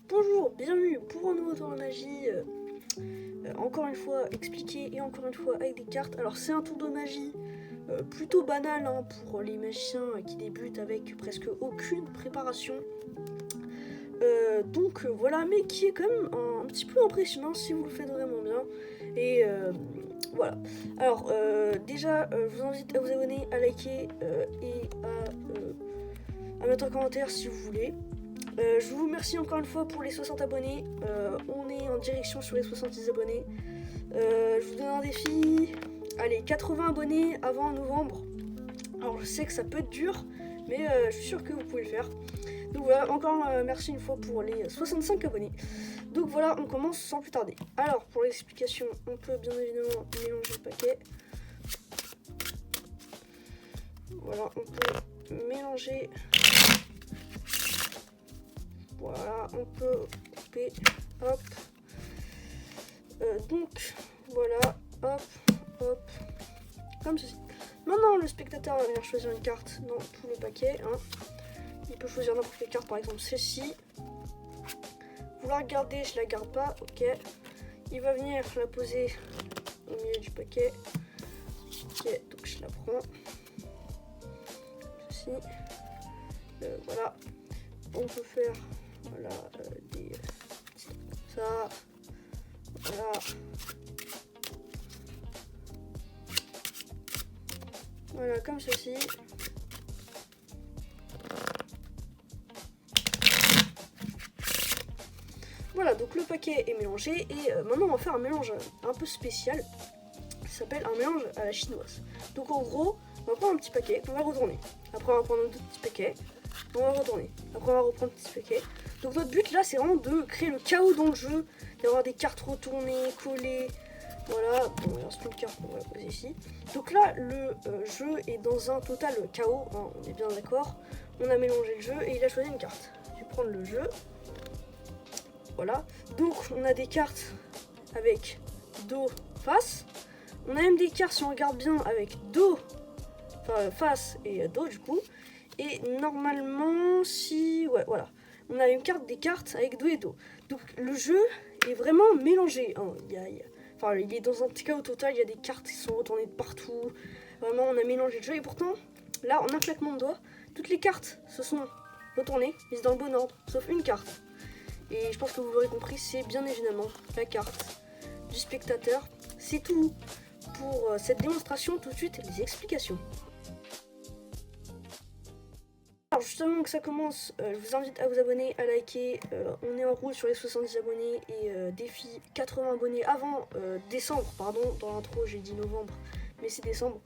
Bonjour, bienvenue pour un nouveau tour de magie, encore une fois expliqué et encore une fois avec des cartes. Alors c'est un tour de magie plutôt banal hein, pour les magiciens qui débutent avec presque aucune préparation. Donc voilà, mais qui est quand même un petit peu impressionnant si vous le faites vraiment bien. Et voilà. Alors déjà, je vous invite à vous abonner, à liker et à mettre un commentaire si vous voulez. Je vous remercie encore une fois pour les 60 abonnés. On est en direction sur les 70 abonnés. Je vous donne un défi. Allez, 80 abonnés avant novembre. Alors je sais que ça peut être dur, mais je suis sûr que vous pouvez le faire. Donc voilà, encore merci une fois pour les 65 abonnés. Donc voilà, on commence sans plus tarder. Alors pour l'explication, on peut bien évidemment mélanger le paquet. Voilà, on peut mélanger. Voilà, on peut couper, hop. Donc, voilà, hop, hop, comme ceci. Maintenant, le spectateur va venir choisir une carte dans tout le paquet. Hein. Il peut choisir n'importe quelle carte, par exemple celle-ci. Vous la regardez, je la garde pas, ok. Il va venir la poser au milieu du paquet. Ok, donc je la prends. Ceci. Voilà. On peut faire voilà, des ça, voilà. Voilà, comme ceci. Voilà, donc le paquet est mélangé et maintenant on va faire un mélange un peu spécial qui s'appelle un mélange à la chinoise. Donc en gros, on va prendre un petit paquet, on va le retourner. Après on va prendre un autre petit paquet, on va retourner. Après on va reprendre un petit paquet. Donc notre but là c'est vraiment de créer le chaos dans le jeu, d'avoir des cartes retournées, collées. Voilà, bon, il reste une carte qu'on va poser ici. Donc là le jeu est dans un total chaos, hein, on est bien d'accord. On a mélangé le jeu et il a choisi une carte. Je vais prendre le jeu. Voilà, donc on a des cartes avec dos, face. On a même des cartes, si on regarde bien, avec dos, enfin face et dos du coup. Et normalement, si... ouais, voilà. On a une carte des cartes avec dos et dos. Donc le jeu est vraiment mélangé. Hein. Enfin, il est dans un petit chaos total, il y a des cartes qui sont retournées de partout. Vraiment, on a mélangé le jeu. Et pourtant, là, en un claquement de doigts, toutes les cartes se sont retournées, mises dans le bon ordre, sauf une carte. Et je pense que vous l'aurez compris, c'est bien évidemment la carte du spectateur. C'est tout pour cette démonstration. Tout de suite, les explications. Alors justement que ça commence, je vous invite à vous abonner, à liker. On est en route sur les 70 abonnés et défi 80 abonnés avant décembre. Pardon, dans l'intro j'ai dit novembre, mais c'est décembre.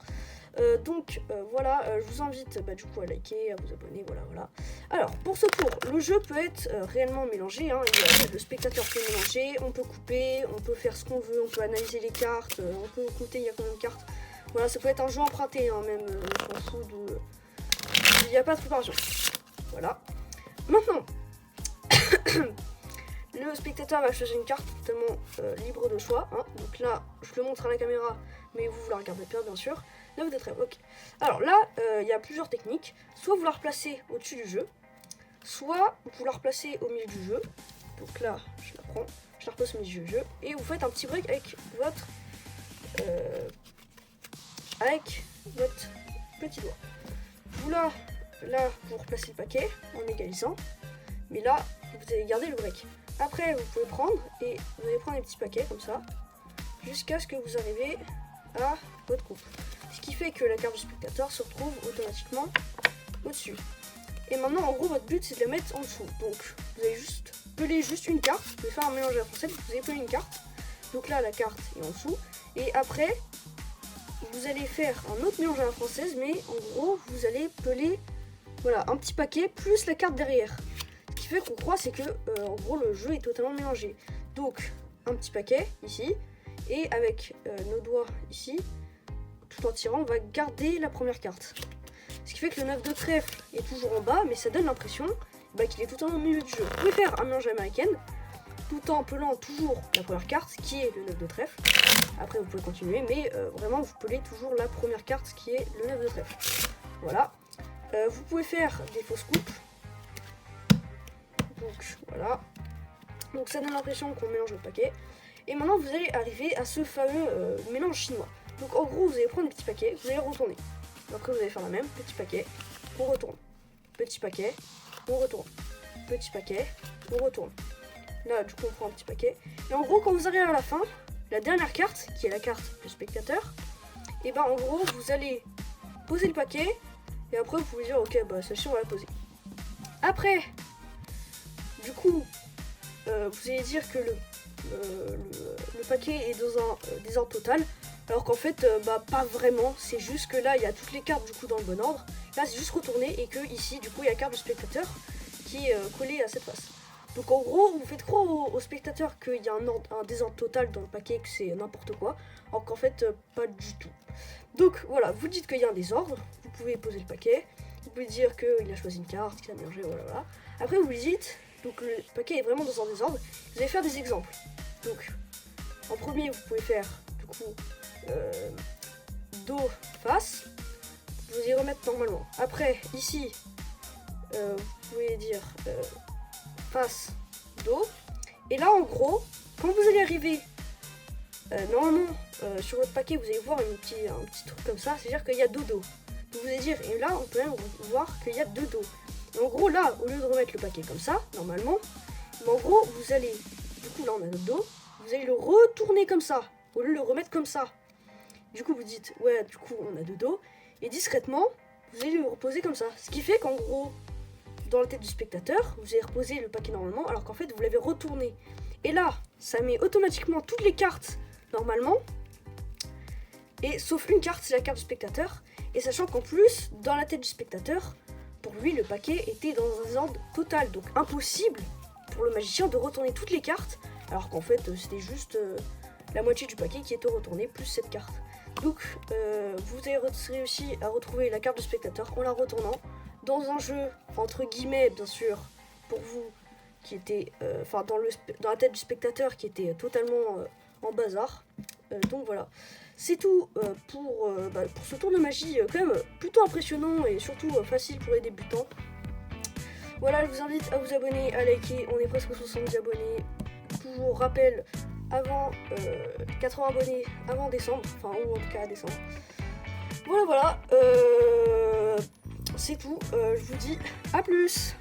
Donc voilà, je vous invite du coup à liker, à vous abonner, voilà. Alors pour ce tour, le jeu peut être réellement mélangé, hein. Le spectateur peut mélanger, on peut couper, on peut faire ce qu'on veut, on peut analyser les cartes, on peut compter il y a combien de cartes. Voilà, ça peut être un jeu emprunté, hein, même, on s'en fout de... Il n'y a pas de préparation. Voilà. Maintenant, le spectateur va choisir une carte totalement libre de choix. Hein. Donc là, je le montre à la caméra, mais vous la regardez bien sûr. Là, vous êtes prêts. Ok. Alors là, il y a plusieurs techniques. Soit vous la replacez au-dessus du jeu, soit vous la replacez au milieu du jeu. Donc là, je la prends, je la replace au milieu du jeu, et vous faites un petit break avec votre petit doigt. Vous là, vous replacez le paquet en égalisant, mais là, vous allez garder le break. Après, vous pouvez prendre et vous allez prendre des petits paquets comme ça, jusqu'à ce que vous arrivez à votre coupe. Ce qui fait que la carte du spectateur se retrouve automatiquement au-dessus. Et maintenant, en gros, votre but c'est de la mettre en dessous. Donc, vous allez juste peler juste une carte. Vous pouvez faire un mélange à la française, vous allez peler une carte. Donc là, la carte est en dessous. Et après, vous allez faire un autre mélange à la française, mais en gros, vous allez peler voilà, un petit paquet plus la carte derrière. Ce qui fait qu'on croit, c'est que en gros, le jeu est totalement mélangé. Donc, un petit paquet ici, et avec nos doigts ici, tout en tirant, on va garder la première carte. Ce qui fait que le 9 de trèfle est toujours en bas, mais ça donne l'impression qu'il est tout au milieu du jeu. Vous pouvez faire un mélange américaine, tout en pelant toujours la première carte, qui est le 9 de trèfle. Après, vous pouvez continuer, mais vraiment, vous pelez toujours la première carte, qui est le 9 de trèfle. Voilà. Vous pouvez faire des fausses coupes. Donc, voilà. Donc ça donne l'impression qu'on mélange le paquet. Et maintenant vous allez arriver à ce fameux mélange chinois. Donc en gros vous allez prendre des petits paquets, vous allez retourner. Donc après vous allez faire la même, petit paquet, on retourne. Petit paquet, on retourne. Petit paquet, on retourne. Là du coup on prend un petit paquet. Et en gros quand vous arrivez à la fin, la dernière carte, qui est la carte du spectateur, et ben en gros vous allez poser le paquet. Et après vous pouvez dire ok bah celle-ci on va la poser. Après, du coup, vous allez dire que le paquet est dans un désordre total, alors qu'en fait, pas vraiment. C'est juste que là, il y a toutes les cartes du coup dans le bon ordre. Là, c'est juste retourné et que ici, du coup, il y a la carte du spectateur qui est collée à cette face. Donc en gros, vous faites croire au spectateur qu'il y a un désordre total dans le paquet, que c'est n'importe quoi, alors qu'en fait, pas du tout. Donc voilà, vous dites qu'il y a un désordre, vous pouvez poser le paquet, vous pouvez dire qu'il a choisi une carte, qu'il a mélangé, voilà. Après, vous lui dites, donc le paquet est vraiment dans un désordre, vous allez faire des exemples. Donc, en premier, vous pouvez faire, du coup, dos, face, vous y remettre normalement. Après, ici, vous pouvez dire face, dos. Et là, en gros, quand vous allez arriver, normalement, sur votre paquet, vous allez voir un petit truc comme ça, c'est-à-dire qu'il y a deux dos. Donc vous allez dire, et là, on peut même voir qu'il y a deux dos. Et en gros, là, au lieu de remettre le paquet comme ça, normalement, mais en gros, vous allez, du coup, là, on a notre dos, vous allez le retourner comme ça, au lieu de le remettre comme ça. Du coup, vous dites, ouais, du coup, on a deux dos, et discrètement, vous allez le reposer comme ça. Ce qui fait qu'en gros, dans la tête du spectateur, vous allez reposer le paquet normalement, alors qu'en fait, vous l'avez retourné. Et là, ça met automatiquement toutes les cartes normalement, et sauf une carte, c'est la carte du spectateur. Et sachant qu'en plus, dans la tête du spectateur, pour lui, le paquet était dans un désordre total. Donc impossible pour le magicien de retourner toutes les cartes, alors qu'en fait, c'était juste la moitié du paquet qui était retourné, plus cette carte. Donc, vous avez réussi à retrouver la carte du spectateur en la retournant dans un jeu, entre guillemets, bien sûr, pour vous, qui était, dans la tête du spectateur, qui était totalement en bazar. Donc voilà. C'est tout pour ce tour de magie quand même plutôt impressionnant et surtout facile pour les débutants. Voilà, je vous invite à vous abonner, à liker, on est presque 70 abonnés. Toujours rappel, avant 80 abonnés avant décembre, enfin ou en tout cas à décembre. Voilà, c'est tout, je vous dis à plus.